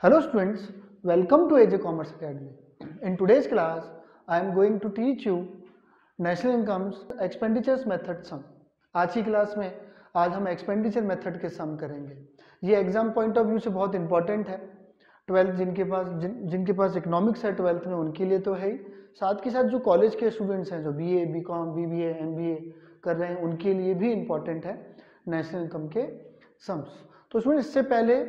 Hello students, welcome to AJ Commerce Academy. In today's class, I am going to teach you National Income's Expenditures Method Sum. आज की class में आज हम expenditure method के सम करेंगे। ये एग्जाम पॉइंट ऑफ व्यू से बहुत इंपॉर्टेंट है। 12th जिनके पास इकोनॉमिक्स है 12th में उनके लिए तो है ही, साथ के साथ जो कॉलेज के स्टूडेंट्स हैं जो BA, BCom, BBA, MBA कर रहे हैं उनके लिए भी इम्पॉर्टेंट है नेशनल इनकम के सम्स। तो स्टूडेंट इससे पहले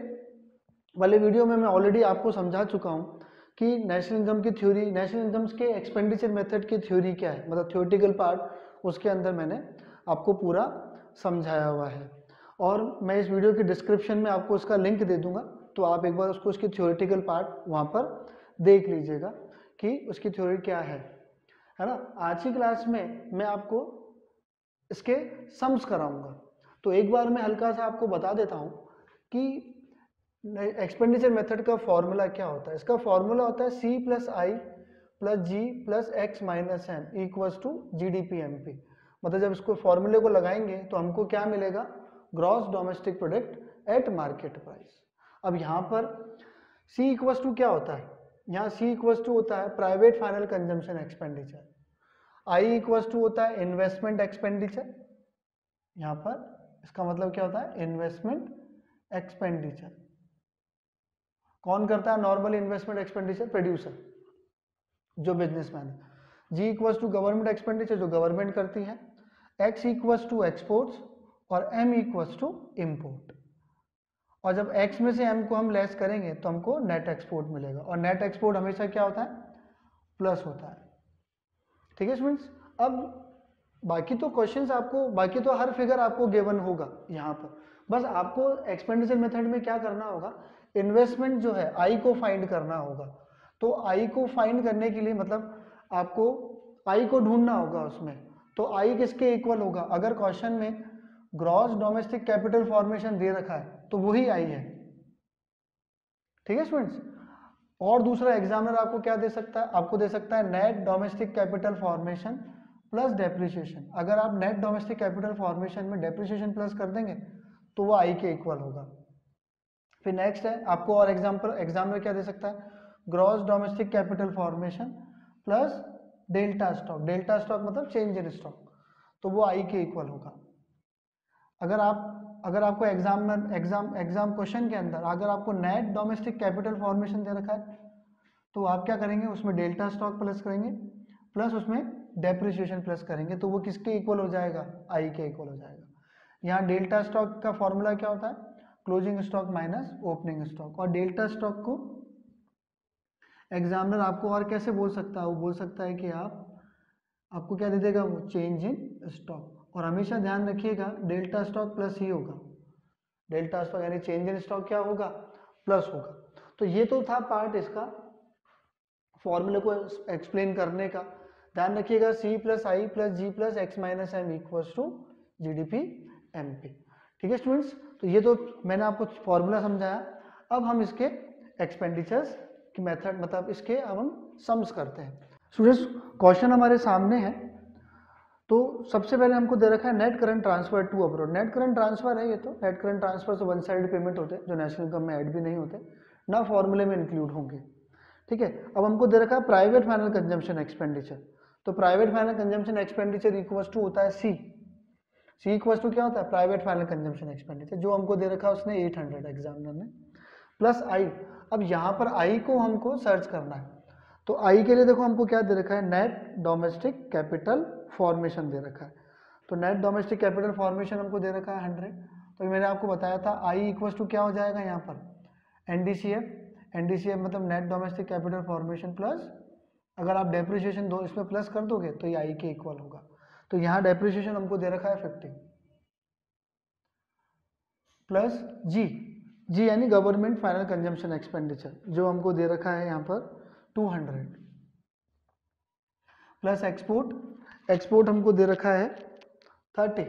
वाले वीडियो में मैं ऑलरेडी आपको समझा चुका हूँ कि नेशनल इनकम की थ्योरी, नेशनल इनकम्स के एक्सपेंडिचर मेथड की थ्योरी क्या है, मतलब थ्योरेटिकल पार्ट उसके अंदर मैंने आपको पूरा समझाया हुआ है। और मैं इस वीडियो के डिस्क्रिप्शन में आपको उसका लिंक दे दूंगा, तो आप एक बार उसकी थ्योरेटिकल पार्ट वहाँ पर देख लीजिएगा कि उसकी थ्योरी क्या है ना। आज की क्लास में मैं आपको इसके सम्स कराऊंगा। तो एक बार मैं हल्का सा आपको बता देता हूँ कि एक्सपेंडिचर मेथड का फॉर्मूला क्या होता है। इसका फॉर्मूला होता है C plus I plus G plus X minus N equals to GDP-MP। मतलब जब इसको फॉर्मूले को लगाएंगे तो हमको क्या मिलेगा, gross domestic product at market price. अब यहाँ पर C इक्वल्स टू क्या होता है, यहाँ C इक्वल्स टू होता है private final consumption expenditure, I equals to होता है इन्वेस्टमेंट एक्सपेंडिचर। यहाँ पर इसका मतलब क्या होता है, इन्वेस्टमेंट एक्सपेंडिचर। कौन करता है नॉर्मल इन्वेस्टमेंट एक्सपेंडिचर, प्रोड्यूसर जो बिजनेसमैन है। G equals to government expenditure जो गवर्नमेंट करती है, X इक्वल्स टू एक्सपोर्ट्स और M इक्वल्स टू इम्पोर्ट। और जब X में से M को हम लेस करेंगे तो हमको नेट एक्सपोर्ट मिलेगा, और नेट एक्सपोर्ट हमेशा क्या होता है, प्लस होता है। ठीक है स्टूडेंट्स। अब बाकी तो क्वेश्चंस आपको, बाकी तो हर फिगर आपको गिवन होगा यहाँ पर, बस आपको एक्सपेंडिचर मेथड में क्या करना होगा, इन्वेस्टमेंट जो है आई को फाइंड करना होगा। तो आई को फाइंड करने के लिए मतलब आपको आई को ढूंढना होगा उसमें, तो आई किसके इक्वल होगा, अगर क्वेश्चन में ग्रॉस डोमेस्टिक कैपिटल फॉर्मेशन दे रखा है तो वही आई है। ठीक है स्टूडेंट्स। और दूसरा एग्जामिनर आपको क्या दे सकता है, आपको दे सकता है net domestic capital formation plus depreciation. अगर आप नेट डोमेस्टिक कैपिटल फॉर्मेशन में डेप्रिसिएशन प्लस कर देंगे तो वो आई के इक्वल होगा। फिर नेक्स्ट है आपको, और एग्जाम्पल क्या दे सकता है, gross domestic capital formation plus delta stock. Delta stock मतलब चेंज इन स्टॉक, तो वो आई के इक्वल होगा। अगर आपको एग्जाम क्वेश्चन के अंदर अगर आपको नेट डोमेस्टिक कैपिटल फॉर्मेशन दे रखा है तो आप क्या करेंगे, उसमें डेल्टा स्टॉक प्लस करेंगे प्लस उसमें डेप्रिसिएशन प्लस करेंगे, तो वो किसके इक्वल हो जाएगा, आई के इक्वल हो जाएगा। यहाँ डेल्टा स्टॉक का फॉर्मूला क्या होता है, closing stock minus opening stock. और डेल्टा स्टॉक को एग्जामिनर आपको और कैसे बोल सकता है, वो बोल सकता है कि आपको क्या दे देगा, वो चेंज इन स्टॉक। और हमेशा ध्यान रखिएगा डेल्टा स्टॉक प्लस ही होगा, डेल्टा स्टॉक यानी चेंज इन स्टॉक क्या होगा, प्लस होगा। तो ये तो था पार्ट इसका फॉर्मूले को एक्सप्लेन करने का। ध्यान रखिएगा C plus I plus G plus X minus M equals to GDP-MP। ठीक है स्टूडेंट्स। तो ये तो मैंने आपको फॉर्मूला समझाया। अब हम इसके एक्सपेंडिचर्स की मेथड, मतलब इसके अब हम सम्स करते हैं। स्टूडेंट्स क्वेश्चन हमारे सामने है, तो सबसे पहले हमको दे रखा है net current transfer to abroad. Net current transfer है ये, तो नेट करंट ट्रांसफर से वन साइड पेमेंट होते हैं जो नेशनल इनकम में ऐड भी नहीं होते, ना फॉर्मूले में इंक्लूड होंगे। ठीक है। अब हमको दे रखा है प्राइवेट फाइनल कंजम्पशन एक्सपेंडिचर। तो private final consumption expenditure equals to होता है C इक्वल्स टू क्या होता है, प्राइवेट फाइनल कंजम्पशन एक्सपेंडिचर, जो हमको दे रखा है उसने 800 एग्जामिनर ने, प्लस आई। अब यहाँ पर आई को हमको सर्च करना है, तो आई के लिए देखो हमको क्या दे रखा है, नेट डोमेस्टिक कैपिटल फॉर्मेशन दे रखा है। तो नेट डोमेस्टिक कैपिटल फॉर्मेशन हमको दे रखा है 100। तो मैंने आपको बताया था आई इक्वल्स टू क्या हो जाएगा यहाँ पर, NDCF मतलब net domestic capital formation plus, अगर आप डेप्रिसिएशन दो इसमें प्लस कर दोगे तो ये आई के इक्वल होगा। तो यहाँ डेप्रिसिएशन हमको दे रखा है 50 प्लस जी यानी गवर्नमेंट फाइनल कंजम्पशन एक्सपेंडिचर जो हमको दे रखा है यहाँ पर 200 प्लस एक्सपोर्ट हमको दे रखा है 30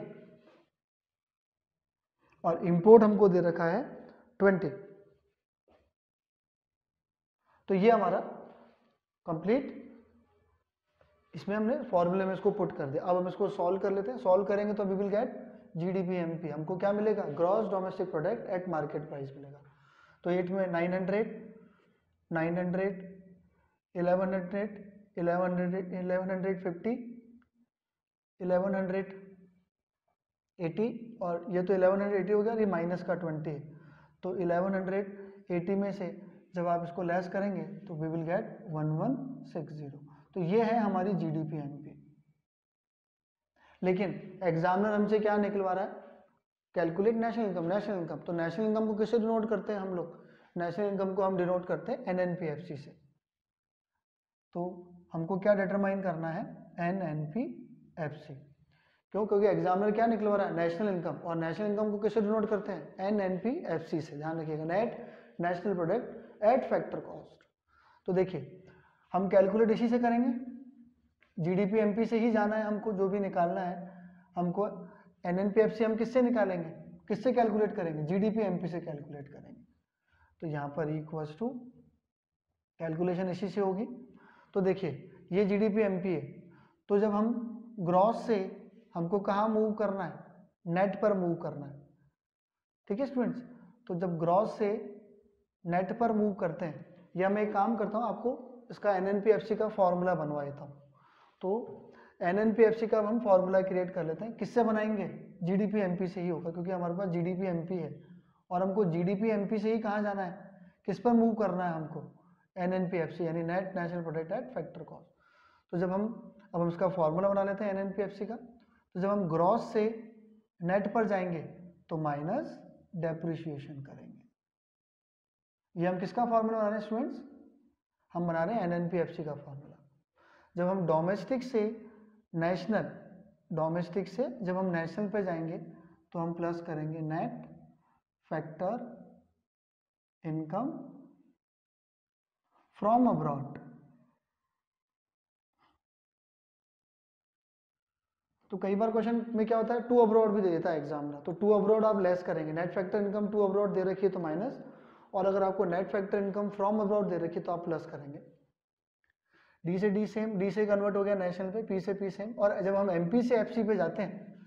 और इंपोर्ट हमको दे रखा है 20। तो ये हमारा कंप्लीट, इसमें हमने फॉर्मूले में इसको पुट कर दिया। अब हम इसको सॉल्व कर लेते हैं। सॉल्व करेंगे तो वी विल गेट GDP-MP। हमको क्या मिलेगा, gross domestic product at market price मिलेगा। तो 8 में 900 900, 1100, 1150, 1180, और ये तो 1180 हो गया, ये माइनस का 20 है, तो 1180 में से जब आप इसको लेस करेंगे तो वी विल गेट 1160। तो ये है हमारी जीडीपी एमपी। लेकिन एग्जामिनर हमसे क्या निकलवा रहा है, calculate national income. National income, तो नेशनल इनकम को किससे डिनोट करते हैं हम लोग, नेशनल इनकम को हम डिनोट करते हैं एनएनपीएफसी से। तो हमको क्या डिटरमाइन करना है, एनएनपीएफसी। क्यों, क्योंकि एग्जामिनर क्या निकलवा रहा है, नेशनल इनकम, और नेशनल इनकम को किससे डिनोट करते हैं, एनएनपीएफसी से। ध्यान रखिएगा, net national product at factor cost. तो देखिए हम कैलकुलेट इसी से करेंगे, जीडीपी एमपी से ही जाना है हमको, जो भी निकालना है हमको। एनएनपीएफसी हम किससे निकालेंगे, किससे कैलकुलेट करेंगे, जीडीपी एमपी से कैलकुलेट करेंगे। तो यहाँ पर इक्वल्स टू कैलकुलेशन इसी से होगी। तो देखिए ये जीडीपी एमपी है, तो जब हम ग्रॉस से हमको कहाँ मूव करना है, नेट पर मूव करना है। ठीक है स्टूडेंट्स, तो जब ग्रॉस से नेट पर मूव करते हैं, या मैं एक काम करता हूँ, आपको इसका एनएनपीएफसी का फॉर्मूला बनवा देता हूँ। तो एनएनपीएफसी का हम फॉर्मूला क्रिएट कर लेते हैं। किससे बनाएंगे, जीडीपी एमपी से ही होगा, क्योंकि हमारे पास जीडीपी एमपी है, और हमको जीडीपी एमपी से ही कहाँ जाना है, किस पर मूव करना है हमको, एनएनपीएफसी, यानी net national product at factor cost. तो जब हम इसका फॉर्मूला बना लेते हैं एनएनपीएफसी का। तो जब हम ग्रॉस से नेट पर जाएंगे तो माइनस डेप्रिसिएशन करेंगे। ये हम किसका फॉर्मूला बना रहे हैं स्टूडेंट्स, हम बना रहे हैं एनएनपीएफसी का फॉर्मूला। जब हम डोमेस्टिक से नेशनल, डोमेस्टिक से जब हम नेशनल पे जाएंगे तो हम प्लस करेंगे net factor income from abroad. तो कई बार क्वेश्चन में क्या होता है, टू अब्रॉड भी दे देता है एग्जामिनर, तो टू अब्रॉड आप लेस करेंगे, net factor income to abroad दे रखी है तो माइनस, और अगर आपको net factor income from abroad दे रखी है तो आप प्लस करेंगे। डी से डी सेम, डी से कन्वर्ट हो गया नेशनल पे, पी से पी सेम। और जब हम एमपी से एफसी पे जाते हैं,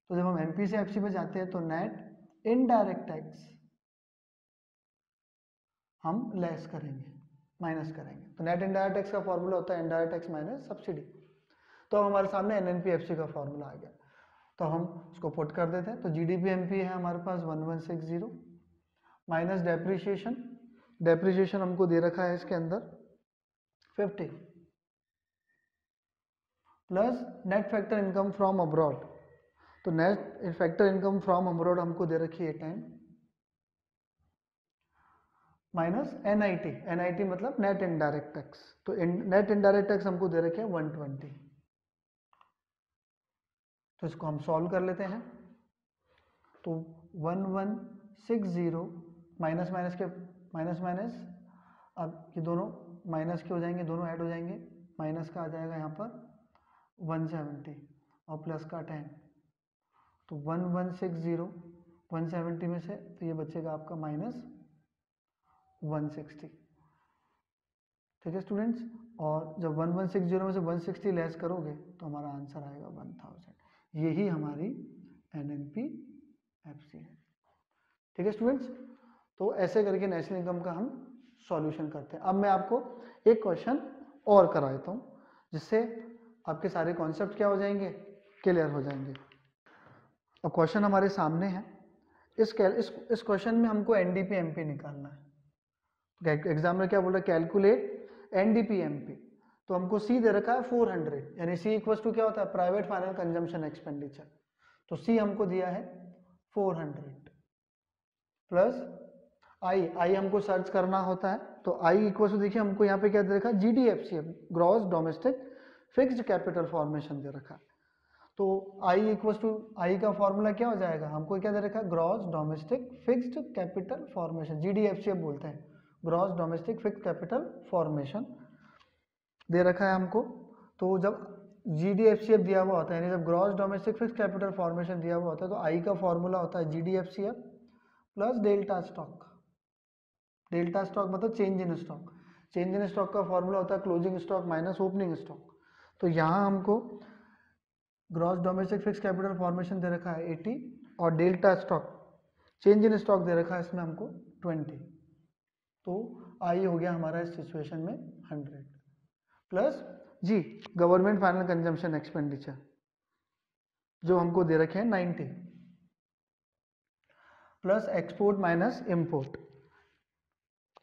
तो जब हम एमपी से एफसी पे जाते हैं तो नेट इनडायरेक्ट टैक्स हम लेस करेंगे, माइनस करेंगे। तो नेट इनडायरेक्ट टैक्स का फॉर्मूला होता है इनडायरेक्ट टैक्स माइनस सब्सिडी। तो अब हमारे सामने एनएनपीएफसी का फॉर्मूला आ गया, तो हम उसको पुट कर देते हैं। तो जीडीपी एमपी है हमारे पास 1160 माइनस डेप्रिसिएशन, डेप्रिसिएशन हमको दे रखा है इसके अंदर 50, plus net factor income from abroad. तो net factor income from abroad हमको दे रखी है 10, माइनस एनआईटी, एनआईटी मतलब नेट इनडायरेक्ट टैक्स। तो नेट इनडायरेक्ट टैक्स हमको दे रखे हैं 120। तो इसको हम सॉल्व कर लेते हैं। तो 1160 माइनस माइनस के माइनस माइनस, अब ये दोनों माइनस के हो जाएंगे, दोनों ऐड हो जाएंगे, माइनस का आ जाएगा यहाँ पर 170 और प्लस का 10। तो 1160 170 में से तो ये बचेगा आपका माइनस 160। ठीक है स्टूडेंट्स, और जब 1160 में से 160 लेस करोगे तो हमारा आंसर आएगा 1000। यही हमारी एनएनपीएफसी है। ठीक है स्टूडेंट्स, तो ऐसे करके नेशनल इनकम का हम सॉल्यूशन करते हैं। अब मैं आपको एक क्वेश्चन और करा देता हूँ, जिससे आपके सारे कॉन्सेप्ट क्या हो जाएंगे, क्लियर हो जाएंगे। अब क्वेश्चन हमारे सामने है, इस क्वेश्चन में हमको एनडीपी एमपी निकालना है। एग्जामिनर क्या बोल रहा है, कैलकुलेट एनडीपी एमपी। तो हमको सी दे रखा है 400, यानी सी इक्वल्स टू क्या होता है, प्राइवेट फाइनल कंजम्पशन एक्सपेंडिचर। तो सी हमको दिया है 400 प्लस आई हमको सर्च करना होता है। तो आई इक्वल्स टू, देखिए हमको यहाँ पे क्या दे रखा है, GDFC, gross domestic fixed capital formation दे रखा है। तो आई इक्वल्स टू, आई का फॉर्मूला क्या हो जाएगा, हमको क्या दे रखा है, gross domestic fixed capital formation, GDFC बोलते हैं, gross domestic fixed capital formation दे रखा है हमको। तो जब जीडीएफसीएफ दिया हुआ होता है, यानी जब gross domestic fixed capital formation दिया हुआ होता है, तो आई का फॉर्मूला होता है GDFCF plus delta stock. Delta stock मतलब change in stock, change in stock का फॉर्मूला होता है closing stock minus opening stock. तो यहाँ हमको gross domestic fix capital formation दे रखा है 80, और delta stock change in stock दे रखा है इसमें हमको 20। तो आई हो गया हमारा इस सिचुएशन में 100 प्लस जी गवर्नमेंट फाइनल कंजम्पशन एक्सपेंडिचर जो हमको दे रखे हैं 90 प्लस एक्सपोर्ट माइनस इंपोर्ट।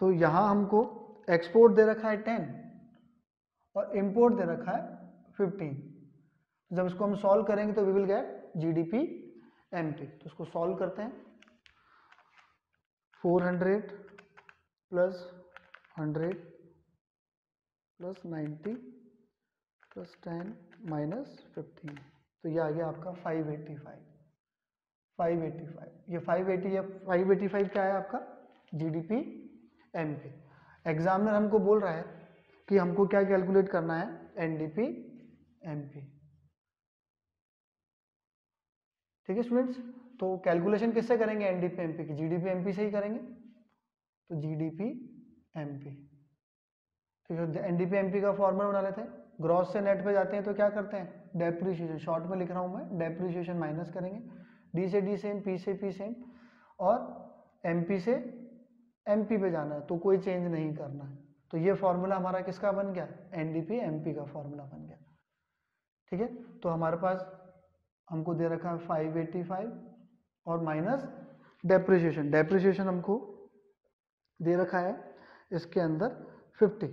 तो यहाँ हमको एक्सपोर्ट दे रखा है 10 और इंपोर्ट दे रखा है 15। जब इसको हम सॉल्व करेंगे तो we will get GDP MP. तो इसको सॉल्व करते हैं। 400 प्लस 100 प्लस 90 प्लस 10 माइनस 15। तो ये आ गया आपका 585। ये 585 क्या है आपका जीडीपी एमपी। एग्जामिनर हमको बोल रहा है कि हमको क्या कैलकुलेट करना है एनडीपी एमपी। ठीक है स्टूडेंट्स, तो कैलकुलेशन किससे करेंगे एनडीपी एमपी की? जीडीपी एमपी से ही करेंगे। तो जीडीपी एमपी, ठीक है। एनडीपी एमपी का फॉर्मूला बना लेते हैं। ग्रॉस से नेट पे जाते हैं तो क्या करते हैं डेप्रिसिएशन, शॉर्ट में लिख रहा हूं मैं, डेप्रिसिएशन माइनस करेंगे। डी से डी सेम, पी से पी सेम और एमपी से एमपी पे जाना है तो कोई चेंज नहीं करना है। तो ये फॉर्मूला हमारा किसका बन गया? एनडीपी एमपी का फॉर्मूला बन गया। ठीक है, तो हमारे पास हमको दे रखा है 585 और माइनस डेप्रिसिएशन हमको दे रखा है इसके अंदर 50।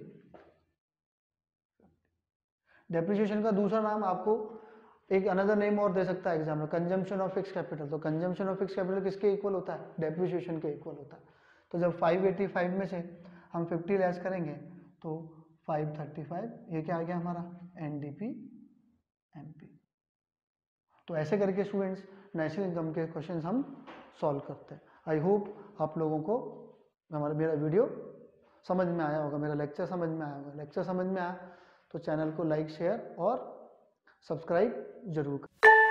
डेप्रिसिएशन का दूसरा नाम आपको एक अनदर नेम और दे सकता है example, consumption of fix capital. तो कंजम्पशन ऑफ फिक्स कैपिटल किसके इक्वल होता है? डेप्रिसिएशन के इक्वल होता है। तो जब 585 में से हम 50 लेस करेंगे तो 535, ये क्या आ गया हमारा एनडीपी एमपी। तो ऐसे करके स्टूडेंट्स नेशनल इनकम के क्वेश्चंस हम सॉल्व करते हैं। आई होप आप लोगों को मेरा वीडियो समझ में आया होगा, मेरा लेक्चर समझ में आया होगा। लेक्चर समझ में आया तो चैनल को लाइक शेयर और सब्सक्राइब जरूर करें।